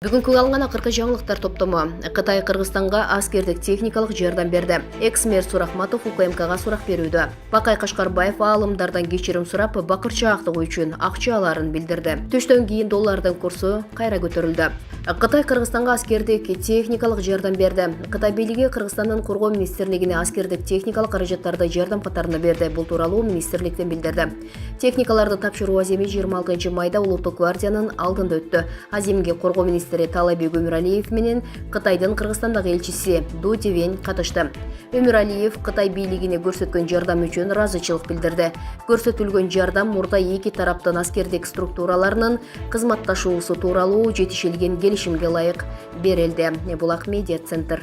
Бүгүнкү алынган акыркы жаңылыктар топтому. Кытай Кыргызстанга аскердик техникалык жардам берди. Экс-мэр Сурахматов УКМКга сурак берүүдө. Бакай Кашкарбаев аалымдардан кечирим сурап, бакырчаактыгы үчүн акча аларын билдирди. Түштөн кийин доллардын курсу кайра көтөрүлдү. Кытай Кыргызстанга аскердик техникалык жардам берди. Кытай бийлиги Кыргызстандын коргоо министрлигине аскердик техникалык каражаттарды жардам катарында берди. Бул тууралуу министрликтен билдирди. Техникаларды тапшыруу аземи 26 майда Улуттук гвардиянын алдында өттү. Аземге коргоо министри Талайбек Өмүралиев менен Кытайдын Кыргызстандагы элчиси Ду Тивен катышты. Өмүралиев Кытай бийлигине көрсөткөн жардам үчүн ыраазычылык билдирди. Көрсөтүлгөн жардам мурда эки тараптын аскердик структураларынын кызматташуусу тууралуу жетишилген келишимге ылайык берилди. Булак медиа центр.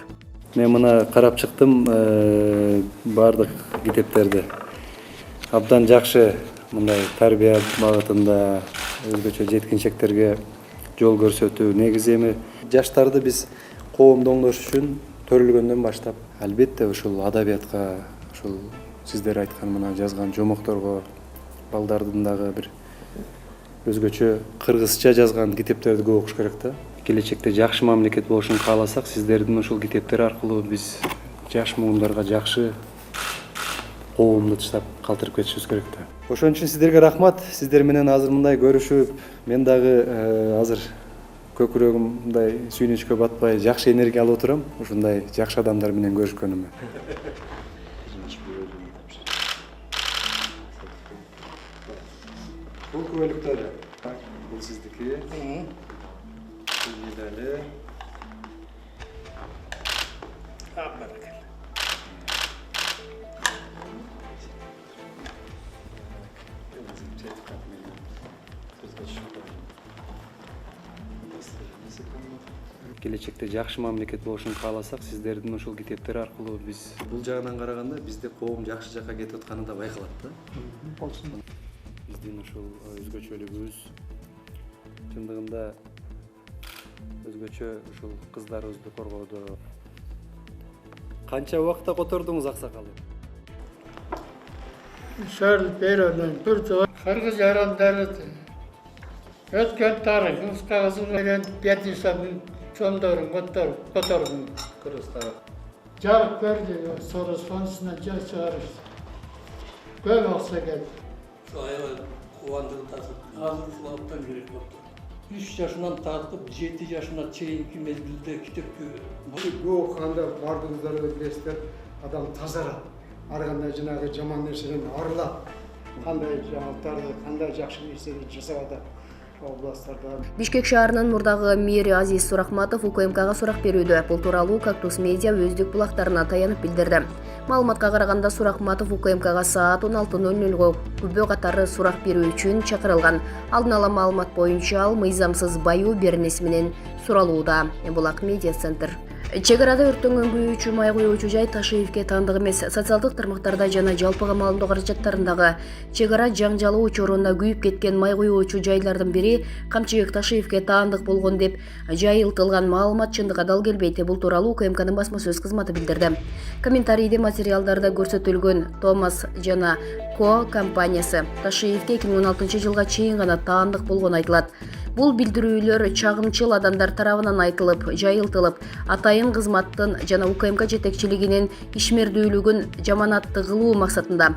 Мен мына карап чыктым, бардык китептерди. Абдан жакшы мындай тарбия багытында өзгөчө жеткинчектерге жол көрсөтүү. Негизи эми жаштарды биз коомду оңдош үчүн төрөлгөндөн баштап албетте ушул адабиятка, ушул сиздер айткан мына жазган жомокторго, балдардын дагы бир өзгөчө кыргызча жазган китептерди көп окуш керек да. Келечекте жакшы мамлекет болушун кааласак, сиздердин ушул китептер аркылуу биз жаш муундарга жакшы коомду таштап калтырып кетишибиз керек да. Ошон үчүн сиздерге рахмат. Сиздер менен азыр мындай көрүшүп, мен дагы азыр көкүрөгүм мындай сүйүнүчкө батпай, жакшы энергия алып отурам. Ушундай жакшы адамдар менен көрүшкөнүмө. Бул күбөлүктөр. Бул сиздики. Бул медали. Келечекте жакшы мамлекет болушун кааласак, сиздердин ушул китептер аркылуу биз бул жагынан караганда бизде коом жакшы жакка кетип атканы да байкалат да. Болсун. Биздин ушул өзгөчөлүгүбүз чындыгында өзгөчө ушул кыздарыбызды коргоодо канча убакытта котордуңуз аксакалы? Шөл берүүдөн бир жол кыргыз жарандары өткөн тарыхыбызга кызыгып бетисабын чондорун котордум Кыргызстан. Жарык берди, Сорос фондусунан жар чыгарышты. Көп акча келди. Şu ayrı kuvandırı tasıp, ağzını sulattan gerek yoktu. 3 yaşından tartıp 7 yaşına çeyinki mezgilde kitap Bu okanda bardığınızları da bilesizler, adam tazara. Arganda janağı жаман нерседен арылат. Кандай жаңылыктарды, кандай жакшы нерсени жасаганда областтарда. Бишкек шаарынын мурдагы мэри Азиз Сурахматов УКМКга сурак берүүдө. Бул тууралуу Кактус медиа өздүк булактарына таянып билдирди. Маалыматка караганда Сурахматов УКМКга саат 16:00 күбө катары сурак берүү үчүн чакырылган. Алдын ала маалымат боюнча ал мыйзамсыз баюу беренеси менен суралууда. Булак медиа центр. Чек арада өрттөнгөн күйүүчү май куюучу жай Ташиевке таандык эмес. Социалдык тармактарда жана жалпыга маалымдоо каражаттарындагы чек ара жаңжалы учурунда күйүп кеткен май куюучу жайлардын бири Камчыбек Ташиевке таандык болгон деп жайылтылган маалымат чындыкка дал келбейт. Бул тууралуу УКМКнын басма сөз кызматы билдирди. Комментарийде материалдарда көрсөтүлгөн Томас жана Ко компаниясы Ташиевке 2016 жылга чейин гана таандык болгону айтылат. Бул билдирүүлөр чагымчыл адамдар тарабынан айтылып, жайылтылып, атайын кызматтын жана УКМК жетекчилигинин ишмердүүлүгүн жаманатты кылуу максатында.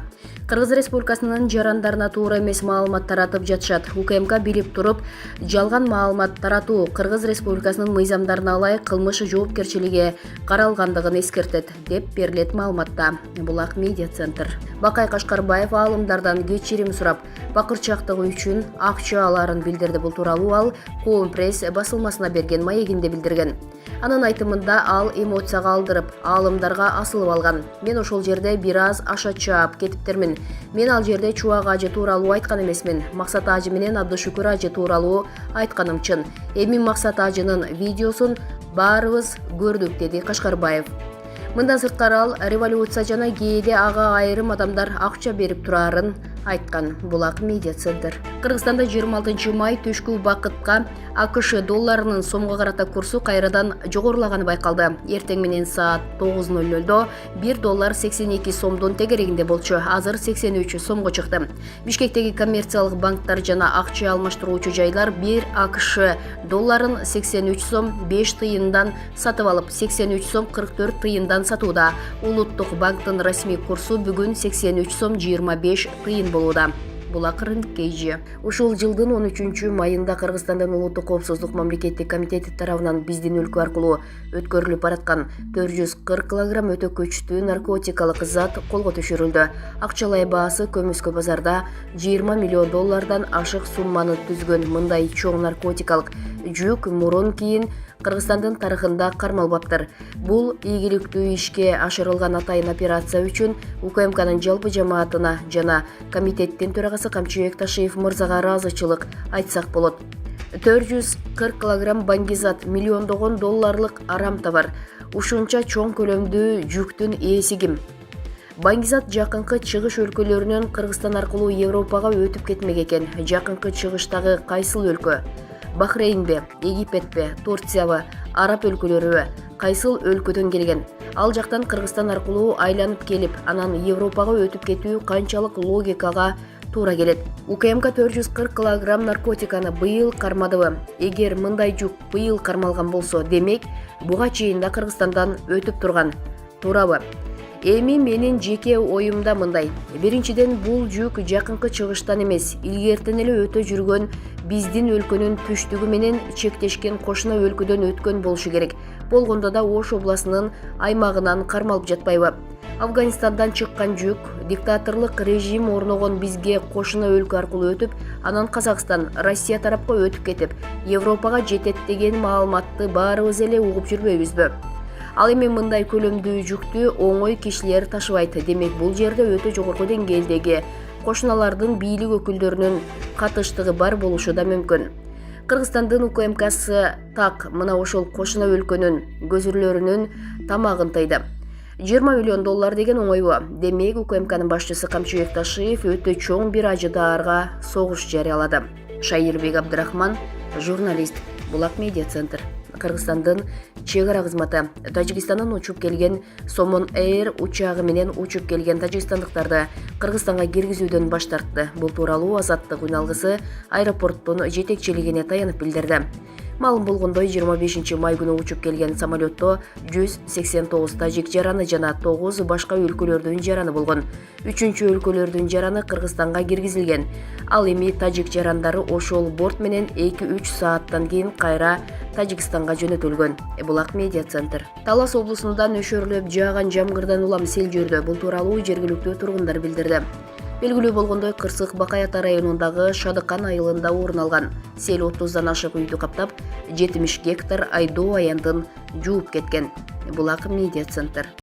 Кыргыз Республикасынын жарандарына туура эмес маалымат таратып жатышат. УКМК билип туруп, жалган маалымат таратуу Кыргыз Республикасынын мыйзамдарына ылайык кылмыш жоопкерчилиги каралгандыгын эскертет, деп берилет маалыматта. Булак медиа центр. Бакай Кашкарбаев аалымдардан кечирим сурап, бакырчаактыгы үчүн акча аларын билдирди. Бул тууралуу ал Коом пресс басылмасына берген маегинде билдирген. Анын айтымында ал эмоцияга алдырып, аалымдарга асылып алган. Мен ошол жерде бир аз аша чаап кетиптермин. Мен ал жерде Чубак ажы тууралуу айткан эмесмин. Максат ажы менен Абдышүкүр ажы тууралуу айтканым чын. Эми Максат ажынын видеосун баарыбыз көрдүк, деди Кашкарбаев. Мындан сырткары ал революция жана кээде ага айрым адамдар акча берип турарын айткан. Булак медиа центр. Кыргызстанда 26 май түшкү убакытка АКШ долларынын сомго карата курсу кайрадан жогорулаганы байкалды. Эртең менен саат 9:00 1 доллар 82 сомдун тегерегинде болчу. Азыр 83 сомго чыкты. Бишкектеги коммерциялык банктар жана акча алмаштыруучу жайлар 1 АКШ долларын 83 сом 5 тыйындан сатып алып, 83 сом 44 тыйындан сатууда. Улуттук банктын расмий курсу бүгүн 83 сом 25 тыйын болууда. Булак Рынкейжи. Ушул жылдын 13 майында Кыргызстандын Улуттук коопсуздук мамлекеттик комитети тарабынан биздин өлкө аркылуу өткөрүлүп бараткан 440 килограмм өтө көчтүү наркотикалык зат колго түшүрүлдү. Акчалай баасы көмүскө базарда 20 миллион доллардан ашык сумманы түзгөн мындай чоң наркотикалык жүк мурун кийин Кыргызстандын тарыхында кармалбаптыр. Бул ийгиликтүү ишке ашырылган атайын операция үчүн УКМКнын жалпы жамаатына жана комитеттин төрагасы Камчыбек Ташиев мырзага ыраазычылык айтсак болот. 440 килограмм баңгизат, миллиондогон долларлык арам товар. Ушунча чоң көлөмдүү жүктүн ээси ким? Баңгизат жакынкы чыгыш өлкөлөрүнөн Кыргызстан аркылуу Европага өтүп кетмек экен. Жакынкы чыгыштагы кайсыл өлкө? Бахрейнбе, Египетпе, Турциябы, Араб өлкөлөрүбү? Кайсыл өлкөдөн келген? Ал жактан Кыргызстан аркылуу айланып келип, анан Европага өтүп кетүү канчалык логикага туура келет? УКМК 440 килограмм наркотиканы быйыл кармадыбы? Эгер мындай жүк быйыл кармалган болсо, демек буга чейин да Кыргызстандан өтүп турган. Туурабы? Эми менин жеке оюмда мындай. Биринчиден, бул жүк жакынкы чыгыштан эмес, илгертен эле өтө жүргөн биздин өлкөнүн түштүгү менен чектешкен кошуна өлкөдөн өткөн болушу керек. Болгондо да Ош областынын аймагынан кармалып жатпайбы? Афганистандан чыккан жүк диктаторлук режим орногон бизге кошуна өлкө аркылуу өтүп, анан Казакстан, Россия тарапка өтүп кетип, Европага жетет деген маалыматты баарыбыз эле угуп жүрбөйбүзбү? Ал эми мындай көлөмдүү жүктү оңой кишилер ташыбайт. Демек бул жерде өтө жогорку деңгээлдеги кошуналардын бийлик өкүлдөрүнүн катыштыгы бар болушу да мүмкүн. Кыргызстандын УКМКсы так мына ошол кошуна өлкөнүн көзүрлөрүнүн тамагын тыйды. 20 миллион доллар деген оңойбу? Демек УКМКнын башчысы Камчыбек Ташиев өтө чоң бир ажыдаарга согуш жарыялады. Шайырбек Абдрахман, журналист, Булак медиа центр. Кыргызстандын чек ара кызматы Тажикстандан учуп келген Сомон Эйр учагы менен учуп келген тажикстандыктарды Кыргызстанга киргизүүдөн баш тартты. Бул тууралуу Азаттык үналгысы аэропорттун жетекчилигине таянып билдирди. Маалым болгондой 25 май күнү учуп келген самолетто 189 тажик жараны жана 9 башка өлкөлөрдүн жараны болгон. 3-чү өлкөлөрдүн жараны Кыргызстанга киргизилген. Ал эми тажик жарандары ошол борт менен 2-3 сааттан кийин кайра Тажикстанга жөнөтүлгөн. Булак медиа центр. Талас облусунда нөшөрлөп жааган жамгырдан улам сел жүрдү. Бул тууралуу жергиликтүү тургундар билдирди. Белгилүү болгондой, Кырсык Бакаята районундагы Шадыкан айылында орун алган. Сел 30дан ашык үйдү каптап, 70 гектар айдоо аяндын жууп кеткен. Булак медиа центр.